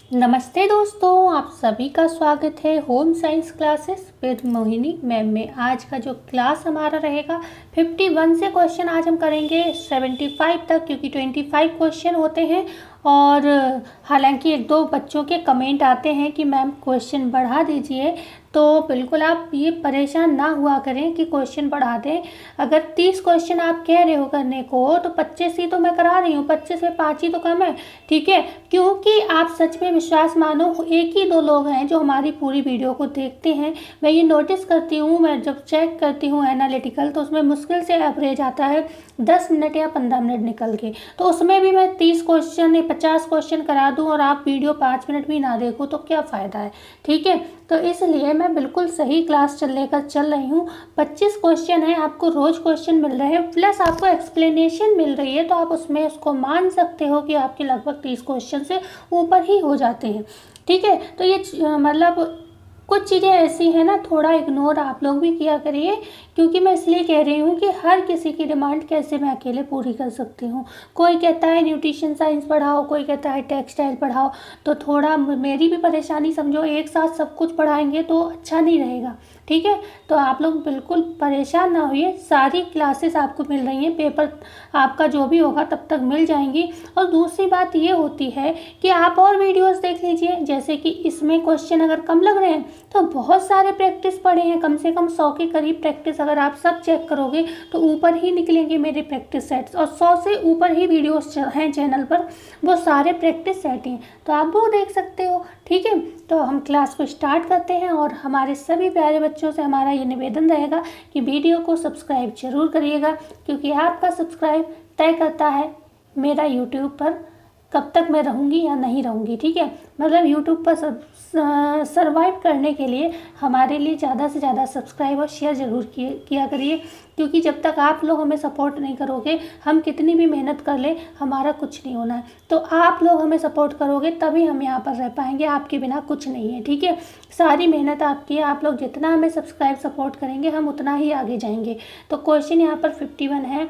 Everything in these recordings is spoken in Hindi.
नमस्ते दोस्तों, आप सभी का स्वागत है home science classes with Mohini ma'am में। आज का जो क्लास हमारा रहेगा 51 से क्वेश्चन आज हम करेंगे 75 तक, क्योंकि 25 क्वेश्चन होते हैं। और हालांकि एक दो बच्चों के कमेंट आते हैं कि मैम क्वेश्चन बढ़ा दीजिए, तो बिल्कुल आप ये परेशान ना हुआ करें कि क्वेश्चन बढ़ा दें। अगर 30 क्वेश्चन आप कह रहे हो करने को, तो 25 ही तो मैं करा रही हूँ, 25 में 5 ही तो कम है, ठीक है। क्योंकि आप सच में विश्वास मानो, एक ही दो लोग हैं जो हमारी पूरी वीडियो को देखते हैं। मैं ये नोटिस करती हूँ, मैं जब चेक करती हूँ एनालिटिकल, तो उसमें मुश्किल से एवरेज आता है 10 मिनट या 15 मिनट निकल के। तो उसमें भी मैं 30 क्वेश्चन या 50 क्वेश्चन करा दूँ और आप वीडियो 5 मिनट भी ना देखो तो क्या फ़ायदा है, ठीक है। तो इसलिए मैं बिल्कुल सही क्लास लेकर चल रही हूँ। 25 क्वेश्चन है, आपको रोज़ क्वेश्चन मिल रहे हैं, प्लस आपको एक्सप्लेनेशन मिल रही है, तो आप उसमें उसको मान सकते हो कि आपके लगभग 30 क्वेश्चन से ऊपर ही हो जाते हैं, ठीक है। तो ये मतलब कुछ चीज़ें ऐसी हैं ना, थोड़ा इग्नोर आप लोग भी किया करिए, क्योंकि मैं इसलिए कह रही हूँ कि हर किसी की डिमांड कैसे मैं अकेले पूरी कर सकती हूँ। कोई कहता है न्यूट्रिशन साइंस पढ़ाओ, कोई कहता है टेक्सटाइल पढ़ाओ, तो थोड़ा मेरी भी परेशानी समझो। एक साथ सब कुछ पढ़ाएंगे तो अच्छा नहीं रहेगा, ठीक है। तो आप लोग बिल्कुल परेशान ना होइए, सारी क्लासेस आपको मिल रही हैं, पेपर आपका जो भी होगा तब तक मिल जाएंगी। और दूसरी बात ये होती है कि आप और वीडियोस देख लीजिए, जैसे कि इसमें क्वेश्चन अगर कम लग रहे हैं तो बहुत सारे प्रैक्टिस पड़े हैं, कम से कम 100 के करीब प्रैक्टिस अगर आप सब चेक करोगे तो ऊपर ही निकलेंगे मेरे प्रैक्टिस सेट्स। और 100 से ऊपर ही वीडियोस हैं चैनल पर, वो सारे प्रैक्टिस सेट हैं, तो आप वो देख सकते हो, ठीक है। तो हम क्लास को स्टार्ट करते हैं, और हमारे सभी प्यारे बच्चों से हमारा ये निवेदन रहेगा कि वीडियो को सब्सक्राइब जरूर करिएगा, क्योंकि आपका सब्सक्राइब तय करता है मेरा यूट्यूब पर कब तक मैं रहूँगी या नहीं रहूँगी, ठीक है। मतलब यूट्यूब पर सर्वाइव करने के लिए हमारे लिए ज़्यादा से ज़्यादा सब्सक्राइब और शेयर ज़रूर किया करिए, क्योंकि जब तक आप लोग हमें सपोर्ट नहीं करोगे, हम कितनी भी मेहनत कर ले, हमारा कुछ नहीं होना है। तो आप लोग हमें सपोर्ट करोगे तभी हम यहाँ पर रह पाएंगे, आपके बिना कुछ नहीं है, ठीक है। सारी मेहनत आपकी है, आप लोग जितना हमें सब्सक्राइब सपोर्ट करेंगे हम उतना ही आगे जाएंगे। तो क्वेश्चन यहाँ पर 51 है,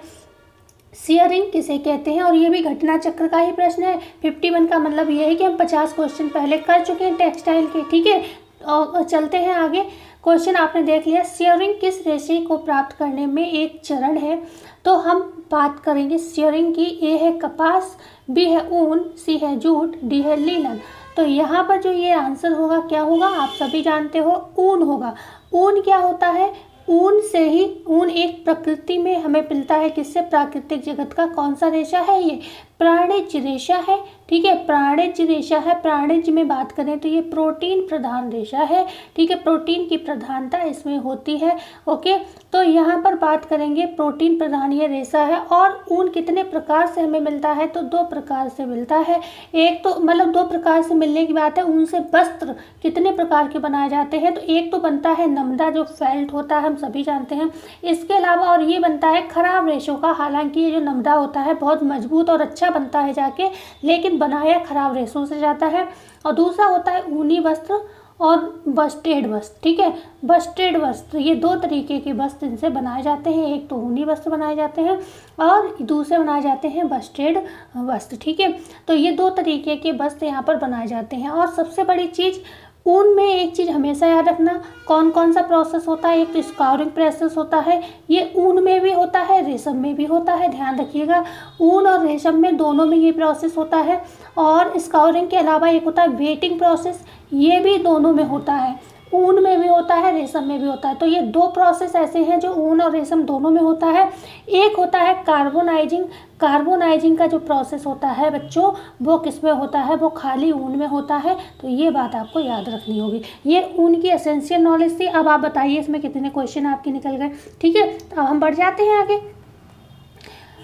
शेयरिंग किसे कहते हैं। और ये भी घटना चक्र का ही प्रश्न है। 51 का मतलब ये है कि हम 50 क्वेश्चन पहले कर चुके हैं टेक्सटाइल के, ठीक है। और चलते हैं आगे। क्वेश्चन आपने देख लिया, शेयरिंग किस रेशे को प्राप्त करने में एक चरण है। तो हम बात करेंगे शेयरिंग की। ए है कपास, बी है ऊन, सी है जूट, डी है लीलन। तो यहाँ पर जो ये आंसर होगा क्या होगा, आप सभी जानते हो, ऊन होगा। ऊन क्या होता है, ऊन से ही, ऊन एक प्रकृति में हमें मिलता है, किससे, प्राकृतिक जगत का कौन सा रेशा है, ये प्राणिज रेशा है, ठीक है। प्राणिज रेशा है, प्राणिज में बात करें तो ये प्रोटीन प्रधान रेशा है, ठीक है। प्रोटीन की प्रधानता इसमें होती है, ओके। तो यहाँ पर बात करेंगे प्रोटीन प्रधान ये रेशा है। और ऊन कितने प्रकार से हमें मिलता है, तो 2 प्रकार से मिलता है। एक तो मतलब 2 प्रकार से मिलने की बात है। ऊन से वस्त्र कितने प्रकार के बनाए जाते हैं, तो एक तो बनता है नमदा, जो फेल्ट होता है, हम सभी जानते हैं। इसके अलावा और ये बनता है खराब रेशों का। हालांकि ये जो नमदा होता है बहुत मजबूत और अच्छा बनता है जाके, लेकिन बनाया खराब रेशों से जाता है। और दूसरा होता है ऊनी वस्त्र और बस्टेड वस्त्र, ठीक है। बस्टेड वस्त्र, ये 2 तरीके के वस्त्र इनसे बनाए जाते हैं। एक तो ऊनी वस्त्र बनाए जाते हैं और दूसरे बनाए जाते हैं बस्टेड वस्त्र, ठीक है। तो ये 2 तरीके के वस्त्र यहाँ पर बनाए जाते हैं। और सबसे बड़ी चीज़, ऊन में एक चीज़ हमेशा याद रखना, कौन कौन सा प्रोसेस होता है। एक तो स्काउरिंग प्रोसेस होता है, ये ऊन में भी होता है, रेशम में भी होता है, ध्यान रखिएगा। ऊन और रेशम में दोनों में ये प्रोसेस होता है। और स्काउरिंग के अलावा एक होता है वेटिंग प्रोसेस, ये भी दोनों में होता है, ऊन में भी होता है, रेशम में भी होता है। तो ये 2 प्रोसेस ऐसे हैं जो ऊन और रेशम दोनों में होता है। एक होता है कार्बोनाइजिंग। कार्बोनाइजिंग का जो प्रोसेस होता है बच्चों, वो किस में होता है, वो खाली ऊन में होता है। तो ये बात आपको याद रखनी होगी। ये ऊन की एसेंशियल नॉलेज थी। अब आप बताइए इसमें कितने क्वेश्चन आपके निकल गए, ठीक है। तो अब हम बढ़ जाते हैं आगे।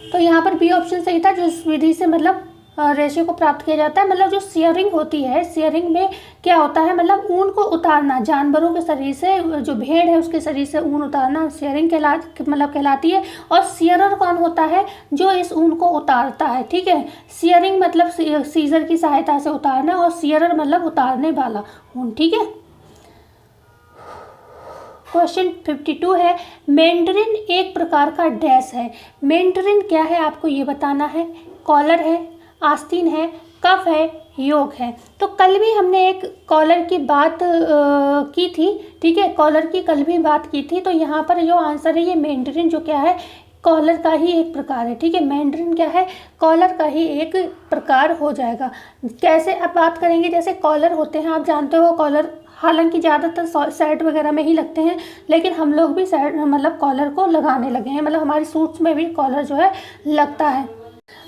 तो यहाँ पर बी ऑप्शन सही था, जो इस विधि से मतलब रेशे को प्राप्त किया जाता है। मतलब जो शेयरिंग होती है, शेयरिंग में क्या होता है, मतलब ऊन को उतारना, जानवरों के शरीर से, जो भेड़ है उसके शरीर से ऊन उतारना शेयरिंग कहलाती है। और शेयरर कौन होता है, जो इस ऊन को उतारता है, ठीक है। शेयरिंग मतलब सीजर की सहायता से उतारना, और शेयरर मतलब उतारने वाला ऊन, ठीक है। क्वेश्चन 52 है, मैंड्रिन एक प्रकार का डैश है। मैंड्रिन क्या है आपको ये बताना है। कॉलर है, आस्तीन है, कफ है, योग है। तो कल भी हमने एक कॉलर की बात की थी, ठीक है, कॉलर की कल भी बात की थी। तो यहाँ पर जो आंसर है ये मैंड्रिन जो क्या है, कॉलर का ही एक प्रकार है, ठीक है। मैंड्रिन क्या है, कॉलर का ही एक प्रकार हो जाएगा। कैसे अब बात करेंगे, जैसे कॉलर होते हैं, आप जानते हो कॉलर हालांकि ज़्यादातर शर्ट वगैरह में ही लगते हैं, लेकिन हम लोग भी शर्ट मतलब कॉलर को लगाने लगे हैं, मतलब हमारी सूट्स में भी कॉलर जो है लगता है।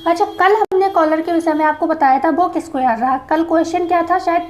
अच्छा, कल हमने कॉलर के विषय में आपको बताया था, वो किसको याद रहा? कल क्वेश्चन क्या था, शायद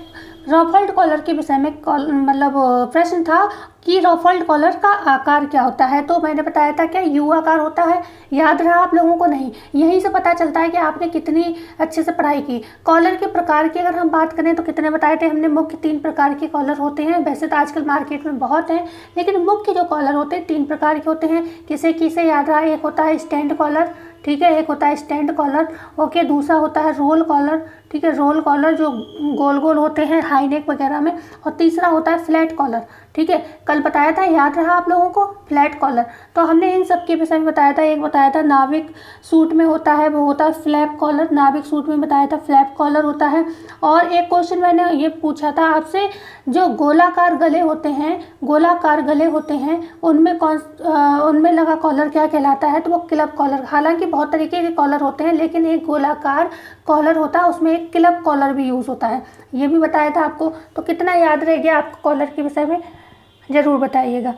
रफल्ड कॉलर के विषय में मतलब प्रश्न था कि रफल्ड कॉलर का आकार क्या होता है। तो मैंने बताया था क्या यू आकार होता है, याद रहा आप लोगों को? नहीं, यहीं से पता चलता है कि आपने कितनी अच्छे से पढ़ाई की। कॉलर के प्रकार की अगर हम बात करें तो कितने बताए थे हमने? मुख्य 3 प्रकार के कॉलर होते हैं। वैसे तो आजकल मार्केट में बहुत हैं, लेकिन मुख्य जो कॉलर होते हैं 3 प्रकार के होते हैं। किसे याद रहा? एक होता है स्टैंड कॉलर, ठीक है, एक होता है स्टैंड कॉलर, ओके। दूसरा होता है रोल कॉलर, ठीक है, रोल कॉलर जो गोल गोल होते हैं हाई नेक वगैरह में। और तीसरा होता है फ्लैट कॉलर, ठीक है, कल बताया था, याद रहा आप लोगों को? Flat collar. तो हमने इन सब के विषय में बताया था। एक बताया था नाविक सूट में होता है, वो होता है फ्लैप कॉलर, नाविक सूट में बताया था फ्लैप कॉलर होता है। और एक क्वेश्चन मैंने ये पूछा था आपसे, जो गोलाकार गले होते हैं, गोलाकार गले होते हैं, उनमें लगा कॉलर क्या कहलाता है? तो वो क्लब कॉलर। हालांकि बहुत तरीके के कॉलर होते हैं, लेकिन एक गोलाकार कॉलर होता है, उसमें एक क्लब कॉलर भी यूज़ होता है, ये भी बताया था आपको। तो कितना याद रह गया आपको कॉलर के विषय में, ज़रूर बताइएगा।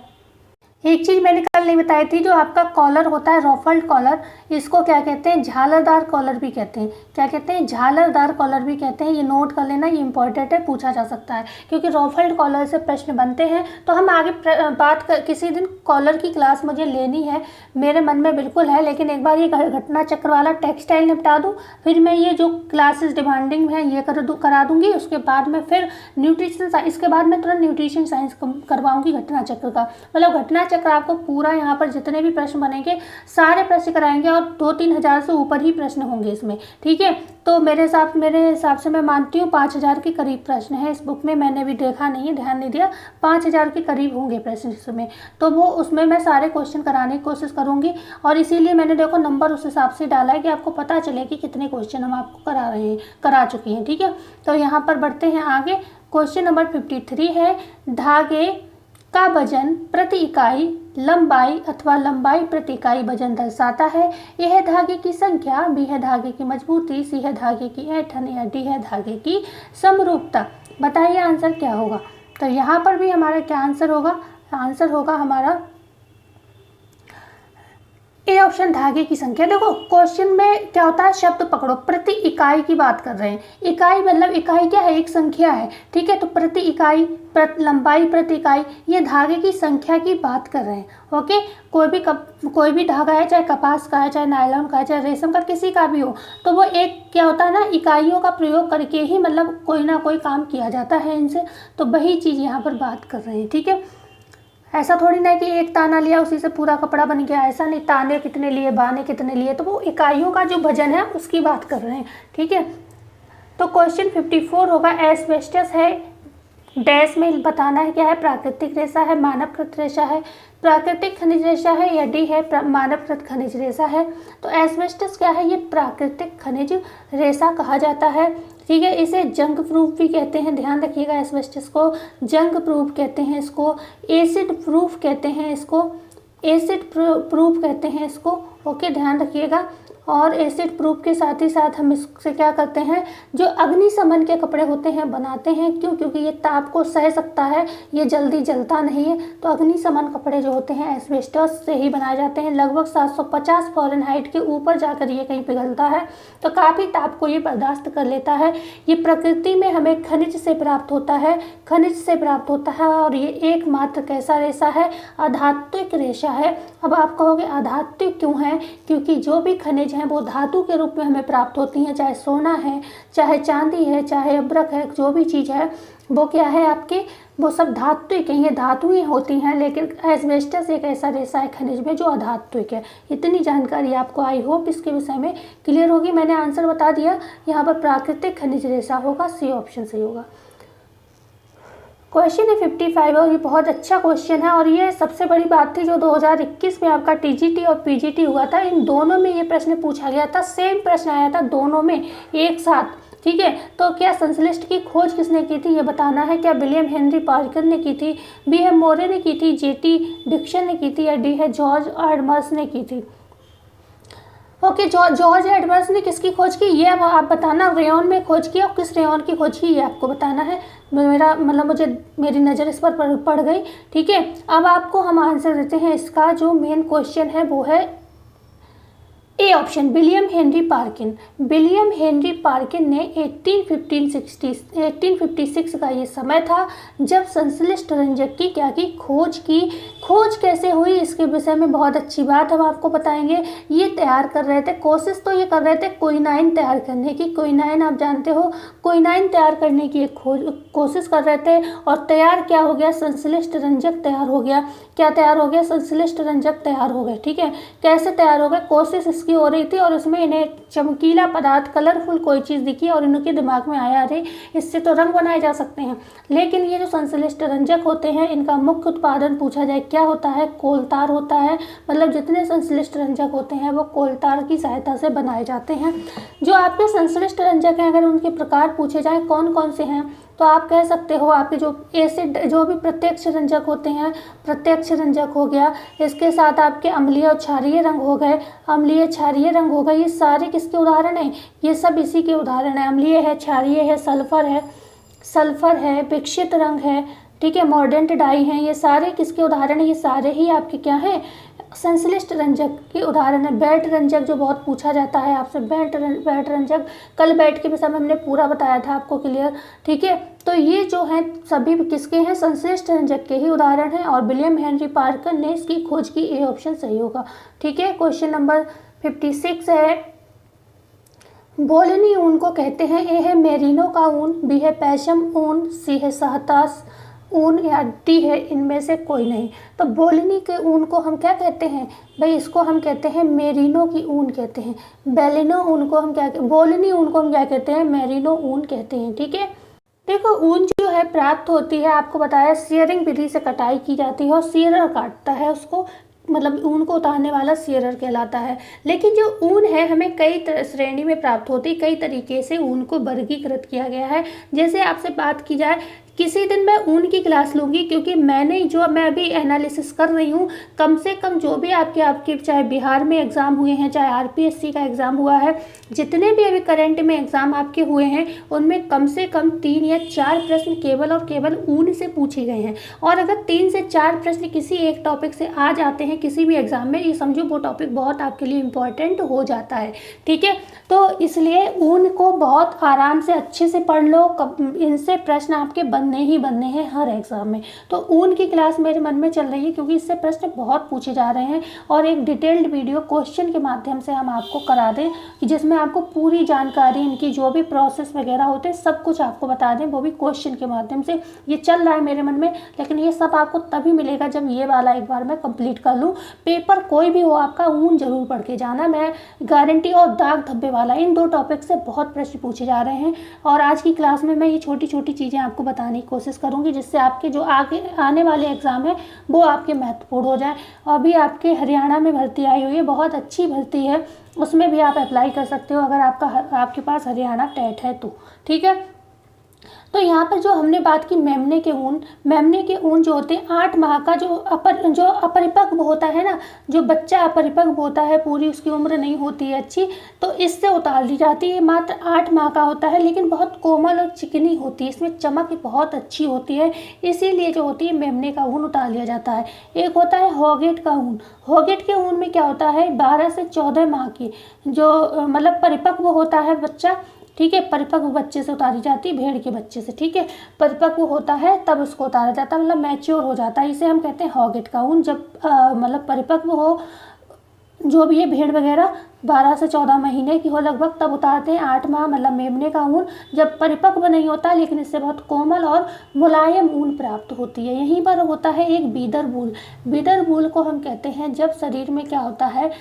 एक चीज़ मैंने कल नहीं बताई थी, जो आपका कॉलर होता है रफल्ड कॉलर, इसको क्या कहते हैं? झालरदार कॉलर भी कहते हैं। क्या कहते हैं? झालरदार कॉलर भी कहते हैं। ये नोट कर लेना, ये इंपॉर्टेंट है, पूछा जा सकता है, क्योंकि रफल्ड कॉलर से प्रश्न बनते हैं। तो हम आगे किसी दिन कॉलर की क्लास मुझे लेनी है, मेरे मन में बिल्कुल है, लेकिन एक बार ये घटना चक्र वाला टेक्सटाइल निपटा दूँ, फिर मैं ये जो क्लासेस डिमांडिंग हैं ये करा दूँगी। उसके बाद में फिर न्यूट्रिशन साइंस, इसके बाद मैं तुरंत न्यूट्रिशन साइंस करवाऊँगी घटना चक्र का। मतलब घटना चक्र आपको पूरा यहाँ पर जितने भी प्रश्न बनेंगे सारे प्रश्न कराएंगे, और 2-3 हज़ार से ऊपर ही प्रश्न होंगे इसमें, ठीक है। तो मेरे हिसाब से मैं मानती हूँ 5,000 के करीब प्रश्न है इस बुक में। मैंने भी देखा नहीं है, ध्यान नहीं दिया, 5,000 के करीब होंगे प्रश्न इसमें। तो वो उसमें मैं सारे क्वेश्चन कराने की कोशिश करूँगी, और इसीलिए मैंने देखो नंबर उस हिसाब से डाला है कि आपको पता चले कि कितने क्वेश्चन हम आपको करा चुके हैं, ठीक है। तो यहाँ पर बढ़ते हैं आगे। क्वेश्चन नंबर 53 है, धागे का वजन प्रति इकाई लंबाई अथवा लंबाई प्रति इकाई वजन दर्शाता है। ए है धागे की संख्या, बी है धागे की मजबूती, सी है धागे की ऐंठन, या डी है धागे की समरूपता। बताइए आंसर क्या होगा? तो यहाँ पर भी हमारा क्या आंसर होगा? आंसर होगा हमारा ए ऑप्शन, धागे की संख्या। देखो क्वेश्चन में क्या होता है, शब्द पकड़ो, प्रति इकाई की बात कर रहे हैं। इकाई मतलब इकाई क्या है? एक संख्या है, ठीक है। तो प्रति इकाई, लंबाई प्रति इकाई, ये धागे की संख्या की बात कर रहे हैं, ओके। कोई भी धागा है, चाहे कपास का है, चाहे नायलॉन का है, चाहे रेशम का, किसी का भी हो, तो वो एक क्या होता है ना, इकाइयों का प्रयोग करके ही मतलब कोई ना कोई काम किया जाता है इनसे। तो वही चीज़ यहाँ पर बात कर रहे हैं, ठीक है। ऐसा थोड़ी ना है कि एक ताना लिया उसी से पूरा कपड़ा बन गया, ऐसा नहीं। ताने कितने लिए, बाने कितने लिए, तो वो इकाइयों का जो वजन है उसकी बात कर रहे हैं, ठीक है। तो क्वेश्चन 54 होगा, एस्बेस्टस है, डैश में बताना है क्या है? प्राकृतिक रेशा है, मानवकृत रेशा है, प्राकृतिक खनिज रेशा है, या डी है मानवकृत खनिज रेशा है। तो एस्बेस्टस क्या है? ये प्राकृतिक खनिज रेशा कहा जाता है, ठीक है। इसे जंग प्रूफ भी कहते हैं, ध्यान रखिएगा। एस्बेस्टस को जंग प्रूफ कहते हैं, इसको एसिड प्रूफ कहते हैं, इसको एसिड प्रूफ कहते हैं इसको, ओके, ध्यान रखिएगा। और एसिड प्रूफ के साथ ही साथ हम इससे क्या करते हैं, जो अग्निशमन के कपड़े होते हैं बनाते हैं। क्यों? क्योंकि ये ताप को सह सकता है, ये जल्दी जलता नहीं है। तो अग्निशमन कपड़े जो होते हैं एस्बेस्टस से ही बनाए जाते हैं। लगभग 750 फ़ारेनहाइट के ऊपर जाकर ये कहीं पिघलता है, तो काफ़ी ताप को ये बर्दाश्त कर लेता है। ये प्रकृति में हमें खनिज से प्राप्त होता है, खनिज से प्राप्त होता है। और ये एकमात्र कैसा रेशा है? अधात्विक रेशा है। अब आप कहोगे अधात्विक क्यों है? क्योंकि जो भी खनिज हैं वो धातु के रूप में हमें प्राप्त होती हैं, चाहे सोना है, चाहे चांदी है, चाहे अब्रक है, जो भी चीज़ है वो क्या है आपके, वो सब धात्विक हैं, ये धातुएं होती हैं। लेकिन एस्बेस्टस एक ऐसा रेशा है खनिज में जो अधात्विक है। इतनी जानकारी आपको आई होप इसके विषय में क्लियर होगी। मैंने आंसर बता दिया, यहाँ पर प्राकृतिक खनिज रेशा होगा, सी ऑप्शन सही होगा। क्वेश्चन है 55 और ये बहुत अच्छा क्वेश्चन है और ये सबसे बड़ी बात थी जो 2021 में आपका टीजीटी और पीजीटी हुआ था, इन दोनों में ये प्रश्न पूछा गया था, सेम प्रश्न आया था दोनों में एक साथ। ठीक है, तो क्या संश्लिष्ट की खोज किसने की थी ये बताना है। क्या विलियम हेनरी पार्कर ने की थी, बी है मोरे ने की थी, जेटी डिक्सन ने की थी, या डी है जॉर्ज एडमर्स ने की थी। ओके, जॉर्ज एडमर्स ने किसकी खोज की ये अब आप बताना, रेयॉन में खोज की और किस रेयॉन की खोज की ये आपको बताना है। मेरा मतलब मेरी नज़र इस पर पड़ गई। ठीक है, अब आपको हम आंसर देते हैं। इसका जो मेन क्वेश्चन है वो है A option, William Henry Perkin. William Henry Perkin ने 1856 का ये समय था जब संश्लिष्ट रंजक की क्या की खोज की। खोज कैसे हुई इसके विषय में बहुत अच्छी बात हम आपको बताएंगे। ये तैयार कर रहे थे, कोशिश तो ये कर रहे थे क्विनाइन तैयार करने की। क्विनाइन आप जानते हो, क्विनाइन तैयार करने की एक कोशिश कर रहे थे और तैयार क्या हो गया, संश्लिष्ट रंजक तैयार हो गया। क्या तैयार हो गया, संश्लिष्ट रंजक तैयार हो गए। ठीक है, कैसे तैयार हो गए, कोशिश इसकी हो रही थी और उसमें इन्हें चमकीला पदार्थ, कलरफुल कोई चीज़ दिखी और इनके दिमाग में आया अरे इससे तो रंग बनाए जा सकते हैं। लेकिन ये जो संश्लिष्ट रंजक होते हैं इनका मुख्य उत्पादन पूछा जाए क्या होता है, कोलतार होता है। मतलब जितने संश्लिष्ट रंजक होते हैं वो कोलतार की सहायता से बनाए जाते हैं। जो आपके संश्लिष्ट रंजक हैं अगर उनके प्रकार पूछे जाए कौन कौन से हैं तो आप कह सकते हो आपके जो एसिड, जो भी प्रत्यक्ष रंजक होते हैं, प्रत्यक्ष रंजक हो गया, इसके साथ आपके अम्लीय और क्षारीय रंग हो गए, अम्लीय क्षारीय रंग हो गए। ये सारे किसके उदाहरण हैं, ये सब इसी के उदाहरण हैं। अम्लीय है, क्षारीय है, सल्फर है, विकसित रंग है, ठीक है, मॉर्डेंट डाई हैं, ये सारे किसके उदाहरण हैं, ये सारे ही आपके क्या हैं, संश्लिष्ट रंजक के उदाहरण है। बैट रंजक जो बहुत पूछा जाता है आपसे, बैट रंजक कल बैट के विषय में हमने पूरा बताया था आपको क्लियर। ठीक है, तो ये जो हैं सभी किसके हैं, संश्लिष्ट रंजक के ही उदाहरण हैं और विलियम हेनरी पार्कर ने इसकी खोज की, ए ऑप्शन सही होगा। ठीक है, क्वेश्चन नंबर 56 है, बोलिनी ऊन को कहते हैं। ए है मेरिनो का ऊन, बी है पैशम ऊन, सी है सहतास ऊन, या डी है इनमें से कोई नहीं। तो बोलिनी के ऊन को हम क्या कहते हैं भाई, इसको हम कहते हैं मेरिनो की ऊन कहते हैं। बेलिनो ऊन को हम क्या, बोलिनी ऊन को हम क्या कहते हैं, मेरिनो ऊन कहते हैं। ठीक है, देखो ऊन जो है प्राप्त होती है, आपको बताया सियरिंग विधि से कटाई की जाती है और सियरर काटता है उसको, मतलब ऊन को उतारने वाला सियरर कहलाता है। लेकिन जो ऊन है हमें कई श्रेणी में प्राप्त होती है, कई तरीके से ऊन को वर्गीकृत किया गया है। जैसे आपसे बात की जाए, किसी दिन मैं ऊन की क्लास लूँगी क्योंकि मैं अभी एनालिसिस कर रही हूँ, कम से कम जो भी आपके चाहे बिहार में एग्ज़ाम हुए हैं, चाहे आरपीएससी का एग्ज़ाम हुआ है, जितने भी अभी करंट में एग्ज़ाम आपके हुए हैं उनमें कम से कम 3 या 4 प्रश्न केवल और केवल ऊन से पूछे गए हैं। और अगर 3 से 4 प्रश्न किसी एक टॉपिक से आ जाते हैं किसी भी एग्ज़ाम में, ये समझो वो टॉपिक बहुत आपके लिए इम्पॉर्टेंट हो जाता है। ठीक है, तो इसलिए ऊन को बहुत आराम से अच्छे से पढ़ लो, इनसे प्रश्न आपके बनने ही बनने हैं हर एग्ज़ाम में। तो ऊन की क्लास मेरे मन में चल रही है क्योंकि इससे प्रश्न बहुत पूछे जा रहे हैं और एक डिटेल्ड वीडियो क्वेश्चन के माध्यम से हम आपको करा दें कि जिसमें आपको पूरी जानकारी, इनकी जो भी प्रोसेस वगैरह होते हैं सब कुछ आपको बता दें, वो भी क्वेश्चन के माध्यम से। ये चल रहा है मेरे मन में, लेकिन ये सब आपको तभी मिलेगा जब ये वाला एक बार मैं कंप्लीट कर लूँ। पेपर कोई भी हो आपका, ऊन जरूर पढ़ के जाना, मैं गारंटी। और दाग धब्बे वाला, इन 2 टॉपिक से बहुत प्रश्न पूछे जा रहे हैं और आज की क्लास में मैं ये छोटी छोटी चीज़ें आपको बताने की कोशिश करूंगी जिससे आपके जो आगे आने वाले एग्ज़ाम है वो आपके महत्वपूर्ण हो जाए। अभी आपके हरियाणा में भर्ती आई हुई है, बहुत अच्छी भर्ती है, उसमें भी आप अप्लाई कर सकते हो अगर आपके पास हरियाणा टेट है तो। ठीक है, तो यहाँ पर जो हमने बात की मेमने के ऊन जो होते हैं 8 माह का जो अपरिपक्व होता है ना, जो बच्चा अपरिपक्व होता है, पूरी उसकी उम्र नहीं होती है अच्छी, तो इससे उतार ली जाती है। मात्र 8 माह का होता है लेकिन बहुत कोमल और चिकनी होती है, इसमें चमक बहुत अच्छी होती है, इसीलिए जो होती है मेमने का ऊन उतार लिया जाता है। एक होता है हॉगेट का ऊन। हॉगेट के ऊन में क्या होता है, 12 से 14 माह की जो मतलब परिपक्व होता है बच्चा, ठीक है, परिपक्व बच्चे से उतारी जाती है, भेड़ के बच्चे से। ठीक है, परिपक्व होता है तब उसको उतारा जाता है, मतलब मैच्योर हो जाता है, इसे हम कहते हैं हॉगेट का ऊन। जब मतलब परिपक्व हो जो भी है भेड़ वगैरह 12 से 14 महीने की हो लगभग, तब उतारते हैं 8 माह, मतलब मेमने का ऊन। जब परिपक्व नहीं होता लेकिन इससे बहुत कोमल और मुलायम ऊन प्राप्त होती है। यहीं पर होता है एक बीदर बूल। बीदर बूल को हम कहते हैं जब शरीर में क्या होता है,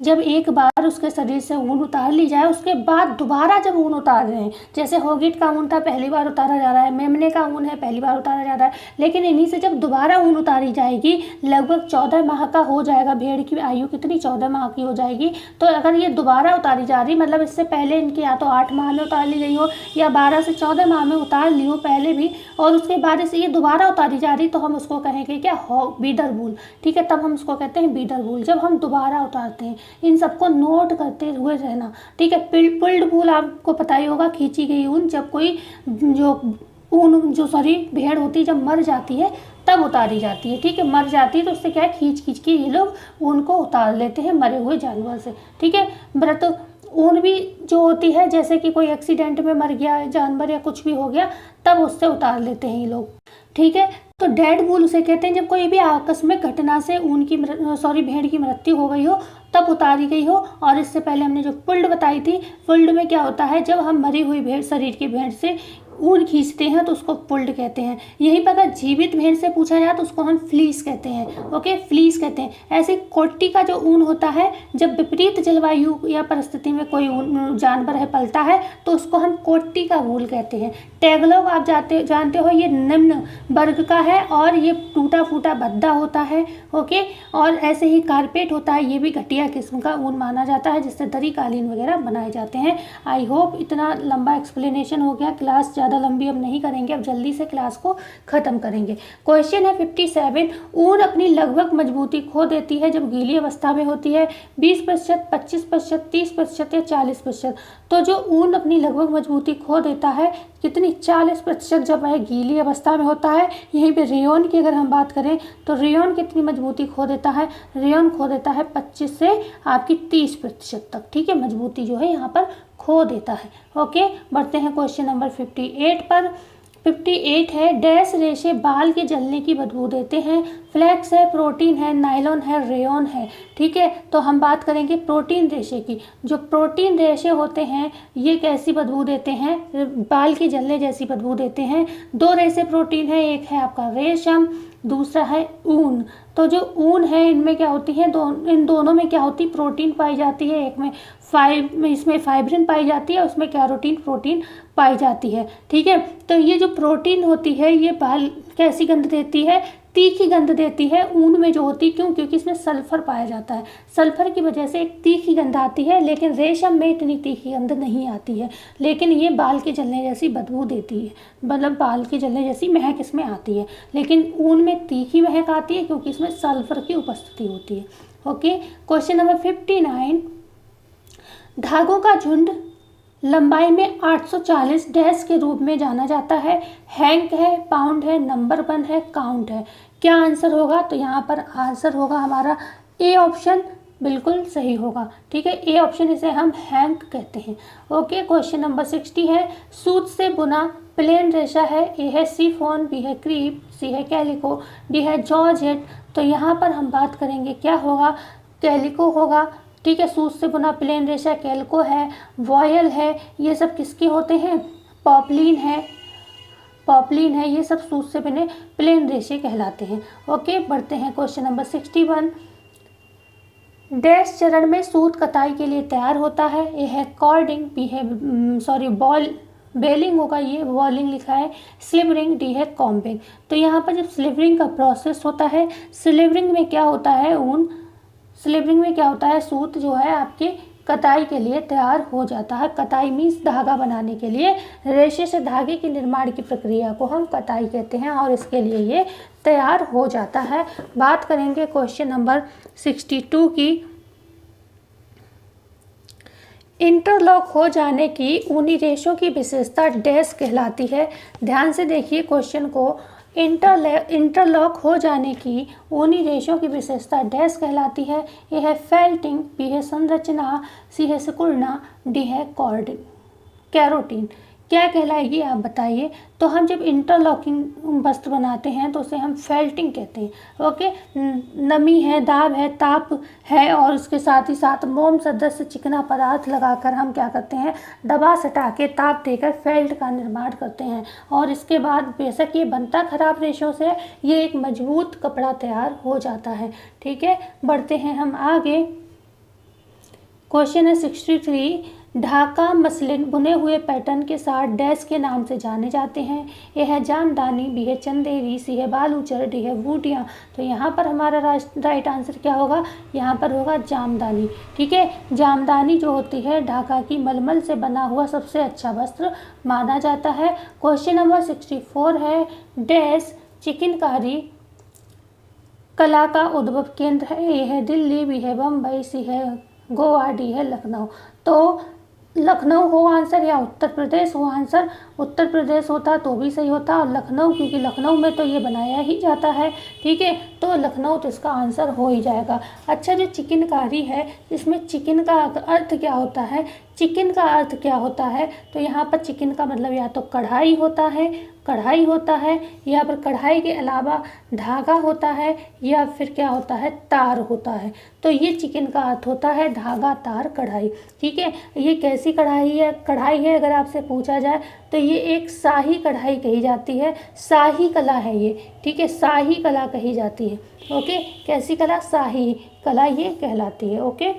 जब एक बार उसके शरीर से ऊन उतार ली जाए, उसके बाद दोबारा जब ऊन उतार रहे हैं, जैसे होगिट का ऊन था पहली बार उतारा जा रहा है, मेमने का ऊन है पहली बार उतारा जा रहा है, लेकिन इन्हीं से जब दोबारा ऊन उतारी जाएगी, लगभग 14 माह का हो जाएगा। भेड़ की आयु कितनी, 14 माह की हो जाएगी। तो अगर ये दोबारा उतारी जा रही, मतलब इससे पहले इनकी या तो 8 माह में उतार ली गई हो या 12 से 14 माह में उतार ली हो पहले भी, और उसके बाद से ये दोबारा उतारी जा रही, तो हम उसको कहेंगे क्या, बीडर वूल। ठीक है, तब हम उसको कहते हैं बीडर वूल, जब हम दोबारा उतारते हैं। इन सबको नोट करते हुए रहना। ठीक है, पुल्ड वूल आपको पता ही होगा, खींची गई ऊन, जब कोई जो भेड़ होती है जब मर जाती है तब उतारी जाती है। ठीक है, मर जाती है तो उससे क्या है, खींच खींच के ये लोग ऊन को उतार लेते हैं मरे हुए जानवर से। ठीक है, मृत ऊन भी जो होती है, जैसे कि कोई एक्सीडेंट में मर गया जानवर या कुछ भी हो गया, तब उससे उतार लेते हैं ये लोग। ठीक है, तो डेड वूल उसे कहते हैं जब कोई भी आकस्मिक घटना से भेड़ की मृत्यु हो गई हो तब उतारी गई हो। और इससे पहले हमने जो पुल्ड बताई थी, पुल्ड में क्या होता है, जब हम मरी हुई भेड़, शरीर की भेड़ से ऊन खींचते हैं तो उसको पुल्ड कहते हैं। यहीं पर अगर जीवित भेड़ से पूछा जाए तो उसको हम फ्लीस कहते हैं। ओके, फ्लीस कहते हैं। ऐसे कोट्टी का जो ऊन होता है, जब विपरीत जलवायु या परिस्थिति में कोई जानवर है पलता है तो उसको हम कोट्टी का वूल कहते हैं। टैगलॉग आप जानते हो, ये निम्न वर्ग का है और ये टूटा फूटा भद्दा होता है। ओके, और ऐसे ही कारपेट होता है, ये भी घटिया किस्म का ऊन माना जाता है जिससे दरी कालीन वगैरह बनाए जाते हैं। आई होप इतना लंबा एक्सप्लेनेशन हो गया। क्लास ज़्यादा लंबी अब नहीं करेंगे, अब जल्दी से क्लास को ख़त्म करेंगे। क्वेश्चन है 57, ऊन अपनी लगभग मजबूती खो देती है जब गीली अवस्था में होती है। 20%, 25%, 30% या 40%। तो जो ऊन अपनी लगभग मजबूती खो देता है कितनी, 40% जब वह गीली अवस्था में होता है। यहीं पे रेयॉन की अगर हम बात करें तो रेयॉन कितनी मजबूती खो देता है, रेयॉन खो देता है 25 से आपकी 30% तक। ठीक है, मजबूती जो है यहाँ पर खो देता है। ओके, बढ़ते हैं क्वेश्चन नंबर 58 पर। 58 है, डैश रेशे बाल के जलने की बदबू देते हैं। फ्लैक्स है, प्रोटीन है, नायलॉन है, रेयॉन है। ठीक है, तो हम बात करेंगे प्रोटीन रेशे की। जो प्रोटीन रेशे होते हैं ये कैसी बदबू देते हैं, बाल के जलने जैसी बदबू देते हैं। 2 रेशे प्रोटीन है, एक है आपका रेशम, दूसरा है ऊन। तो जो ऊन है इनमें क्या होती है, इन दोनों में क्या होती, प्रोटीन पाई जाती है। एक में इसमें फाइब्रिन पाई जाती है, उसमें कैरोटीन प्रोटीन पाई जाती है। ठीक है, तो ये जो प्रोटीन होती है ये बाल कैसी गंध देती है, तीखी गंध देती है ऊन में जो होती। क्यों, क्योंकि इसमें सल्फर पाया जाता है। सल्फर की वजह से एक तीखी गंध आती है, लेकिन रेशम में इतनी तीखी गंध नहीं आती है। लेकिन ये बाल के जलने जैसी बदबू देती है, मतलब बाल के जलने जैसी महक इसमें आती है। लेकिन ऊन में तीखी महक आती है क्योंकि इसमें सल्फर की उपस्थिति होती है। ओके, क्वेश्चन नंबर 59, धागों का झुंड लंबाई में 840 डैश के रूप में जाना जाता है। हैंक है, पाउंड है, नंबर 1 है, काउंट है। क्या आंसर होगा, तो यहाँ पर आंसर होगा हमारा ए ऑप्शन, बिल्कुल सही होगा। ठीक है, ए ऑप्शन, इसे हम हैंक कहते हैं। ओके, क्वेश्चन नंबर 60 है, सूत से बुना प्लेन रेशा है। ए है सिफॉन, बी है क्रीप, सी है कैलिको, डी है जॉर्जेट। तो यहाँ पर हम बात करेंगे क्या होगा, कैलिको होगा। ठीक है, सूत से बुना प्लेन रेशा कैलिको है, वॉयल है, ये सब किसके होते हैं, पॉपलिन है, ये सब सूत से बने प्लेन रेशे कहलाते हैं। ओके, बढ़ते हैं क्वेश्चन नंबर 61, डैश चरण में सूत कताई के लिए तैयार होता है। ए है कॉर्डिंग, बी है बेलिंग होगा, ये वॉलिंग लिखा है, स्लिवरिंग, डी है कॉम्बिंग। तो यहाँ पर जब स्लिवरिंग का प्रोसेस होता है, स्लिवरिंग में क्या होता है, सूत जो है आपके कताई के लिए तैयार हो जाता है। कताई मीन्स धागा बनाने के लिए, रेशे से धागे के निर्माण की प्रक्रिया को हम कताई कहते हैं और इसके लिए ये तैयार हो जाता है। बात करेंगे क्वेश्चन नंबर 62 की, इंटरलॉक हो जाने की ऊनी रेशों की विशेषता डैश कहलाती है। ध्यान से देखिए क्वेश्चन को, इंटरलॉक हो जाने की ऊनी रेशों की विशेषता डैश कहलाती है। ए है फेल्टिंग, बी है संरचना, सी है सिकुड़ना, डी है कैरोटीन। क्या कहलाएगी आप बताइए। तो हम जब इंटरलॉकिंग वस्त्र बनाते हैं तो उसे हम फेल्टिंग कहते हैं। ओके, नमी है, दाब है, ताप है और उसके साथ ही साथ मोम सदृश चिकना पदार्थ लगाकर हम क्या करते हैं, दबा सटा के ताप देकर फेल्ट का निर्माण करते हैं। और इसके बाद बेशक ये बनता खराब रेशों से, ये एक मजबूत कपड़ा तैयार हो जाता है। ठीक है, बढ़ते हैं हम आगे। क्वेश्चन है 63, ढाका मसलिन बुने हुए पैटर्न के साथ डैश के नाम से जाने जाते हैं। ए है जामदानी, बी है चंदेरी, सी है बालूचर, डी है बूटियाँ। तो यहाँ पर हमारा राइट आंसर क्या होगा, यहाँ पर होगा जामदानी। ठीक है, जामदानी जो होती है ढाका की मलमल से बना हुआ सबसे अच्छा वस्त्र माना जाता है। क्वेश्चन नंबर 64 है, डैश चिकनकारी कला का उद्भव केंद्र है। ए है दिल्ली, बी है बम्बई, सी है गोवा, डी है लखनऊ। तो लखनऊ हो आंसर या उत्तर प्रदेश हो आंसर। उत्तर प्रदेश होता तो भी सही होता, और लखनऊ, क्योंकि लखनऊ में तो ये बनाया ही जाता है। ठीक है, तो लखनऊ तो इसका आंसर हो ही जाएगा। अच्छा, जो चिकनकारी है इसमें चिकन का अर्थ क्या होता है, चिकन का अर्थ क्या होता है, तो यहाँ पर चिकन का मतलब या तो कढ़ाई होता है, कढ़ाई होता है, या फिर कढ़ाई के अलावा धागा होता है, या फिर क्या होता है, तार होता है। तो ये चिकन का अर्थ होता है धागा, तार, कढ़ाई। ठीक है, ये कैसी कढ़ाई है अगर आपसे पूछा जाए तो ये एक शाही कढ़ाई कही जाती है, शाही कला है ये। ठीक है, शाही कला कही जाती है। ओके, कैसी कला, शाही कला ये कहलाती है। ओके,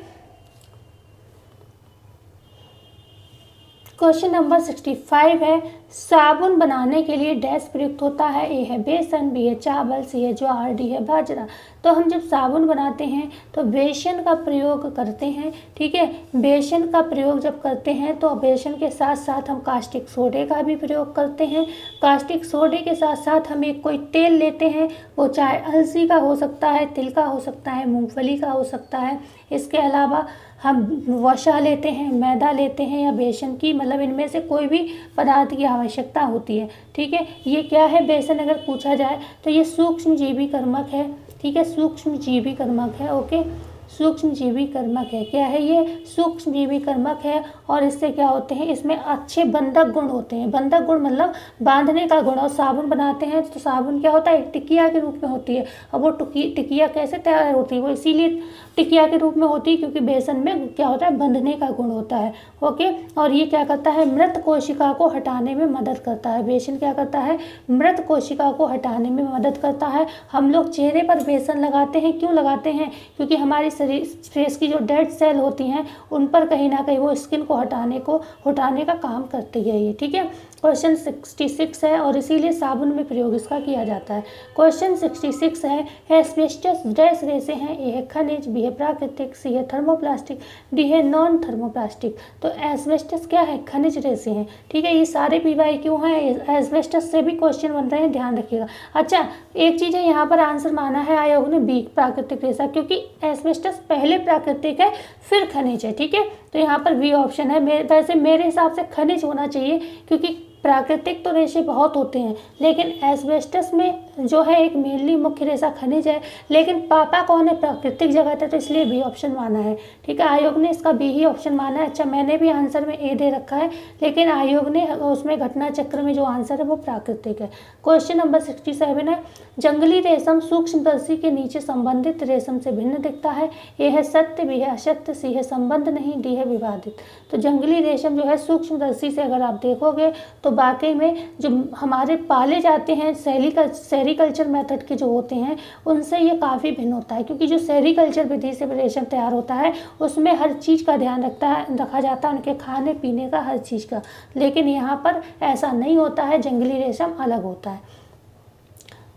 क्वेश्चन नंबर 65 है, साबुन बनाने के लिए डैश प्रयुक्त होता है। ए है बेसन, बी है चावल, सी है ज्वार, डी है बाजरा। तो हम जब साबुन बनाते हैं तो बेसन का प्रयोग करते हैं। ठीक है, बेसन का प्रयोग जब करते हैं तो बेसन के साथ साथ हम कास्टिक सोडे का भी प्रयोग करते हैं। कास्टिक सोडे के साथ साथ हम एक कोई तेल लेते हैं, वो चाहे अलसी का हो सकता है, तिल का हो सकता है, मूंगफली का हो सकता है। इसके अलावा हम वसा लेते हैं, मैदा लेते हैं, या बेसन की, मतलब इनमें से कोई भी पदार्थ की आवश्यकता होती है। ठीक है, ये क्या है, बेसन अगर पूछा जाए तो ये सूक्ष्मजीवी कर्मक है। ठीक है, सूक्ष्मजीवी कर्मक है। ओके, सूक्ष्मजीवी कर्मक है। क्या है ये, सूक्ष्मजीवी कर्मक है। और इससे क्या होते हैं, इसमें अच्छे बंधक गुण होते हैं। बंधक गुण मतलब बांधने का गुण। और साबुन बनाते हैं तो साबुन क्या होता है, एक टिकिया के रूप में होती है। और वो टिकिया कैसे तैयार होती है, वो इसीलिए टिकिया के रूप में होती है क्योंकि बेसन में क्या होता है, बंधने का गुण होता है। ओके, और ये क्या करता है, मृत कोशिका को हटाने में मदद करता है। बेसन क्या करता है, मृत कोशिका को हटाने में मदद करता है। हम लोग चेहरे पर बेसन लगाते हैं, क्यों लगाते हैं, क्योंकि हमारी फेस की जो डेड सेल होती हैं उन पर कहीं ना कहीं वो स्किन को हटाने का काम करती है ये। ठीक है, क्वेश्चन 66 है और इसीलिए साबुन में प्रयोग इसका किया जाता है। क्वेश्चन 66 है, एस्बेस्टस डैश रेसे हैं। ए है खनिज, बी है प्राकृतिक, सी है थर्मोप्लास्टिक, डी है नॉन थर्मोप्लास्टिक। तो एस्बेस्टस क्या है, खनिज रेसे हैं। ठीक है, ये सारे पीवाई क्यों हैं, एस्बेस्टस से भी क्वेश्चन बन रहे हैं, ध्यान रखिएगा। अच्छा, एक चीज़ है, यहाँ पर आंसर माना है आयोग ने बी प्राकृतिक रेशा, क्योंकि एस्बेस्टस पहले प्राकृतिक है फिर खनिज है। ठीक है, तो यहाँ पर बी ऑप्शन है। वैसे मेरे हिसाब से खनिज होना चाहिए, क्योंकि प्राकृतिक तो रेशे बहुत होते हैं, लेकिन एस्बेस्टस में जो है एक मेनली मुख्य रेशा खनिज है। लेकिन पापा कौन है, प्राकृतिक जगत है, तो इसलिए बी ऑप्शन माना है। ठीक है, आयोग ने इसका बी ही ऑप्शन माना है। अच्छा, मैंने भी आंसर में ए दे रखा है, लेकिन आयोग ने उसमें घटना चक्र में जो आंसर है वो प्राकृतिक है। क्वेश्चन नंबर 67 है, जंगली रेशम सूक्ष्मदर्शी के नीचे संबंधित रेशम से भिन्न दिखता है। ए है सत्य, बी है असत्य, सी है संबंध नहीं, डी है विवादित। तो जंगली रेशम जो है सूक्ष्मदर्शी से अगर आप देखोगे तो वाकई में जो हमारे पाले जाते हैं सेरीकल्चर मेथड के जो होते हैं उनसे ये काफ़ी भिन्न होता है, क्योंकि जो सेरीकल्चर विधि से रेशम तैयार होता है उसमें हर चीज़ का ध्यान रखा जाता है, उनके खाने पीने का, हर चीज़ का। लेकिन यहाँ पर ऐसा नहीं होता है, जंगली रेशम अलग होता है।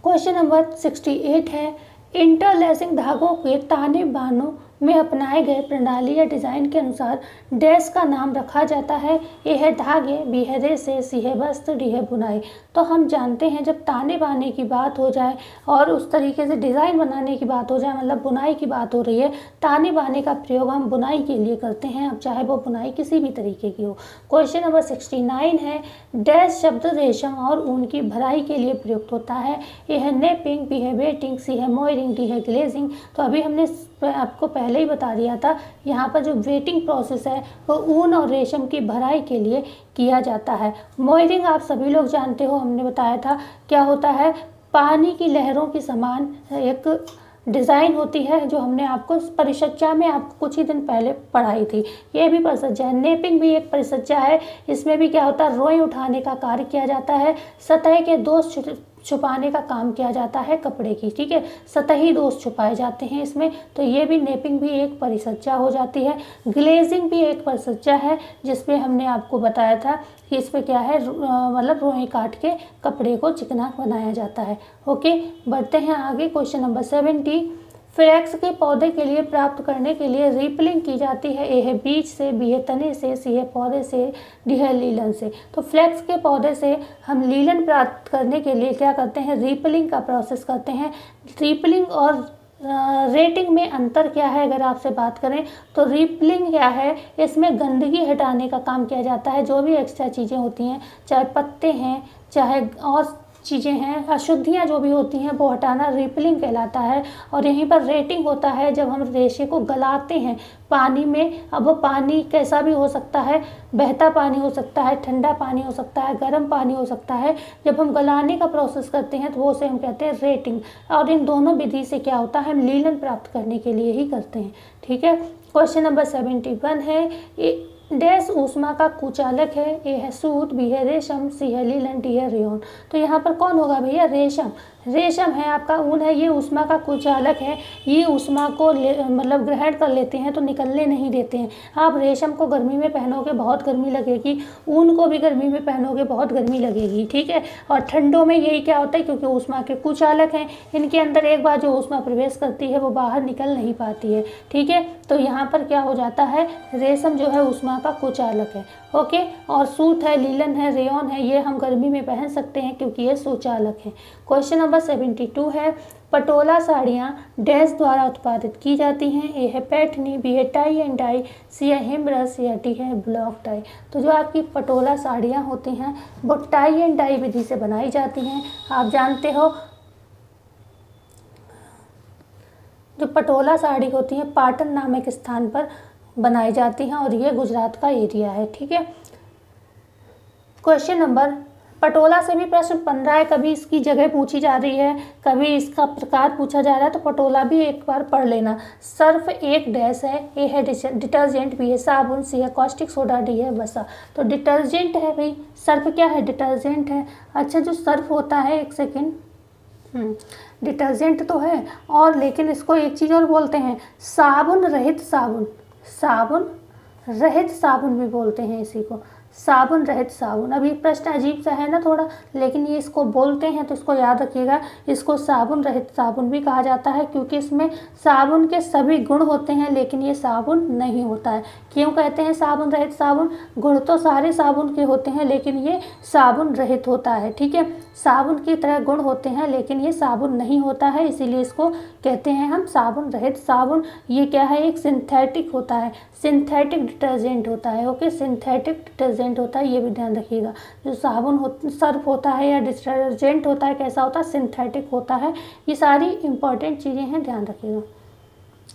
क्वेश्चन नंबर 68 है, इंटरलैसिंग धागों के ताने बानों में अपनाए गए प्रणाली या डिज़ाइन के अनुसार डैश का नाम रखा जाता है। ए है धागे, बी है रेशे, सी है वस्त्र, डी है बुनाई। तो हम जानते हैं जब ताने बाने की बात हो जाए और उस तरीके से डिज़ाइन बनाने की बात हो जाए, मतलब बुनाई की बात हो रही है, ताने बाने का प्रयोग हम बुनाई के लिए करते हैं, अब चाहे वो बुनाई किसी भी तरीके की हो। क्वेश्चन नंबर 69 है, डैश शब्द रेशम और ऊन की भराई के लिए प्रयुक्त होता है। ए है नेपिंग, बी है वेटिंग, सी है मोयरिंग, डी है ग्लेजिंग। तो अभी हमने आपको पहले ही बता दिया था, यहाँ पर जो वेटिंग प्रोसेस है वो ऊन और रेशम की भराई के लिए किया जाता है। मोयरिंग आप सभी लोग जानते हो, हमने बताया था क्या होता है, पानी की लहरों की समान एक डिज़ाइन होती है जो हमने आपको परिचर्या में आपको कुछ ही दिन पहले पढ़ाई थी। ये भी परिचर्या है। नेपिंग भी एक परिचर्या है, इसमें भी क्या होता है, रोई उठाने का कार्य किया जाता है। सतह के दो छुपाने का काम किया जाता है कपड़े की, ठीक है। सतही दोष छुपाए जाते हैं इसमें, तो ये भी नेपिंग भी एक परिसज्जा हो जाती है। ग्लेजिंग भी एक परिसज्जा है, जिसमें हमने आपको बताया था कि इसमें क्या है, मतलब रुई काट के कपड़े को चिकना बनाया जाता है। ओके, बढ़ते हैं आगे। क्वेश्चन नंबर 70, फ्लैक्स के पौधे के लिए प्राप्त करने के लिए रिपलिंग की जाती है। ए है बीज से, बी है तने से, सी है पौधे से, डी है लीलन से। तो फ्लैक्स के पौधे से हम लीलन प्राप्त करने के लिए क्या करते हैं, रिपलिंग का प्रोसेस करते हैं। रिपलिंग और रेटिंग में अंतर क्या है अगर आपसे बात करें तो रिपलिंग क्या है, इसमें गंदगी हटाने का काम किया जाता है। जो भी एक्स्ट्रा चीज़ें होती हैं, चाहे पत्ते हैं, चाहे और चीज़ें हैं, अशुद्धियाँ जो भी होती हैं, वो हटाना रिपलिंग कहलाता है। और यहीं पर रेटिंग होता है जब हम रेशे को गलाते हैं पानी में। अब वो पानी कैसा भी हो सकता है, बहता पानी हो सकता है, ठंडा पानी हो सकता है, गर्म पानी हो सकता है। जब हम गलाने का प्रोसेस करते हैं तो वो से हम कहते हैं रेटिंग। और इन दोनों विधि से क्या होता है, हम लीलन प्राप्त करने के लिए ही करते हैं, ठीक है। क्वेश्चन नंबर 71 है, डैश ऊष्मा का कुचालक है। ए है सूत, बी है रेशम, सी है लीलन, डी है रेयन। तो यहाँ पर कौन होगा भैया, रेशम। रेशम है आपका ऊन है, ये ऊष्मा का कुचालक है। ये ऊष्मा को मतलब ग्रहण कर लेते हैं तो निकलने नहीं देते हैं। आप रेशम को गर्मी में पहनोगे बहुत गर्मी लगेगी, ऊन को भी गर्मी में पहनोगे बहुत गर्मी लगेगी, ठीक है। और ठंडों में यही क्या होता है, क्योंकि ऊष्मा के कुचालक हैं, इनके अंदर एक बार जो ऊष्मा प्रवेश करती है वो बाहर निकल नहीं पाती है, ठीक है। तो यहाँ पर क्या हो जाता है, रेशम जो है ऊष्मा का कुचालक है। ओके, और सूत है, लीलन है, रेयन है, ये हम गर्मी में पहन सकते हैं क्योंकि ये सुचालक है। क्वेश्चन नंबर 72 है, पटोला साड़ियाँ डैश द्वारा उत्पादित की जाती हैं। ए है पैठनी, बी है टाई एंड डाई, सी है हेमरस, या डी है ब्लॉक टाई। तो जो आपकी पटोला साड़ियाँ होती हैं वो टाई एंड डाई विधि से बनाई जाती हैं। आप जानते हो जो पटोला साड़ी होती है पाटन नामक स्थान पर बनाई जाती हैं और ये गुजरात का एरिया है, ठीक है। क्वेश्चन नंबर, पटोला से भी प्रश्न बन रहा है, कभी इसकी जगह पूछी जा रही है, कभी इसका प्रकार पूछा जा रहा है, तो पटोला भी एक बार पढ़ लेना। सर्फ एक डैश है। ए है डिटर्जेंट, बी है साबुन, सी है कॉस्टिक सोडा, डी है वसा। तो डिटर्जेंट है भाई, सर्फ क्या है, डिटर्जेंट है। अच्छा, जो सर्फ होता है, एक सेकेंड, डिटर्जेंट तो है और लेकिन इसको एक चीज़ और बोलते हैं, साबुन रहित साबुन। साबुन रहित साबुन भी बोलते हैं इसी को, साबुन रहित साबुन। अब ये प्रश्न अजीब सा है ना थोड़ा, लेकिन ये इसको बोलते हैं तो इसको याद रखिएगा। इसको साबुन रहित साबुन भी कहा जाता है क्योंकि इसमें साबुन के सभी गुण होते हैं लेकिन ये साबुन नहीं होता है। क्यों कहते हैं साबुन रहित साबुन, गुण तो सारे साबुन के होते हैं लेकिन ये साबुन रहित होता है, ठीक है। साबुन की तरह गुण होते हैं लेकिन ये साबुन नहीं होता है, इसीलिए इसको कहते हैं हम साबुन रहित साबुन। ये क्या है, एक सिंथेटिक होता है, सिंथेटिक डिटर्जेंट होता है। ओके, सिंथेटिक डिटर्जेंट होता है, ये भी ध्यान रखिएगा। जो साबुन सर्फ होता है या डिटर्जेंट होता है, कैसा होता है, सिंथेटिक होता है। ये सारी इंपॉर्टेंट चीज़ें हैं, ध्यान रखिएगा।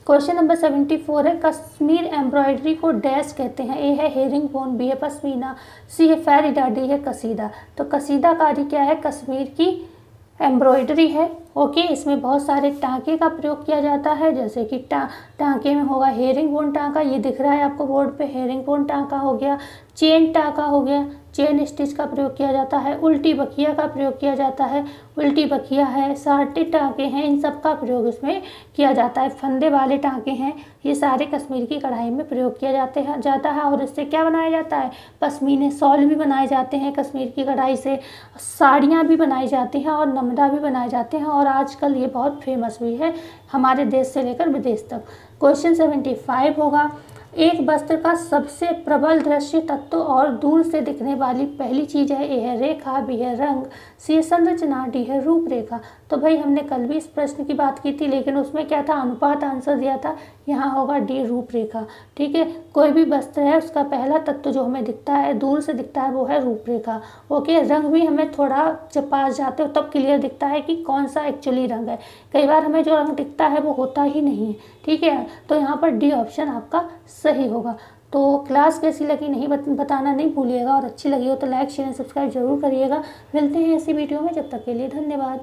क्वेश्चन नंबर 74 है, कश्मीर एम्ब्रॉयडरी को डैश कहते हैं। ए है हेरिंग बोन, बी है पश्मीना, सी है फैरिडा, डी है कसीदा। तो कसीदाकारी क्या है, कश्मीर की एम्ब्रॉयडरी है। ओके, इसमें बहुत सारे टाँके का प्रयोग किया जाता है, जैसे कि टाँके में होगा हेरिंग बोन टाँका, ये दिख रहा है आपको बोर्ड पे, हेरिंग बोन टाँका हो गया, चेन टाँका हो गया, चेन स्टिच का प्रयोग किया जाता है, उल्टी बखिया का प्रयोग किया जाता है, उल्टी बखिया है, साटे टाँके हैं, इन सब का प्रयोग इसमें किया जाता है। फंदे वाले टाँके हैं, ये सारे कश्मीर की कढ़ाई में प्रयोग किया जाता है। और इससे क्या बनाया जाता है, पश्मीने शॉल भी बनाए जाते हैं कश्मीर की कढ़ाई से, साड़ियाँ भी बनाई जाती हैं और नमदा भी बनाए जाते हैं और आजकल ये बहुत फेमस भी है हमारे देश से लेकर विदेश तक। क्वेश्चन 75 होगा, एक वस्त्र का सबसे प्रबल दृश्य तत्व और दूर से दिखने वाली पहली चीज़ है। ए है रेखा, बी है रंग, सी है संरचना, डी है रूपरेखा। तो भाई हमने कल भी इस प्रश्न की बात की थी लेकिन उसमें क्या था, अनुपात आंसर दिया था, यहाँ होगा डी रूपरेखा, ठीक है। कोई भी वस्त्र है उसका पहला तत्व जो हमें दिखता है, दूर से दिखता है, वो है रूपरेखा। ओके, रंग भी हमें थोड़ा जब पास जाते हो तब क्लियर दिखता है कि कौन सा एक्चुअली रंग है, कई बार हमें जो रंग दिखता है वो होता ही नहीं है, ठीक है। तो यहाँ पर डी ऑप्शन आपका सही होगा। तो क्लास कैसी लगी नहीं बताना नहीं भूलिएगा और अच्छी लगी हो तो लाइक शेयर सब्सक्राइब जरूर करिएगा। मिलते हैं ऐसी वीडियो में, जब तक के लिए धन्यवाद।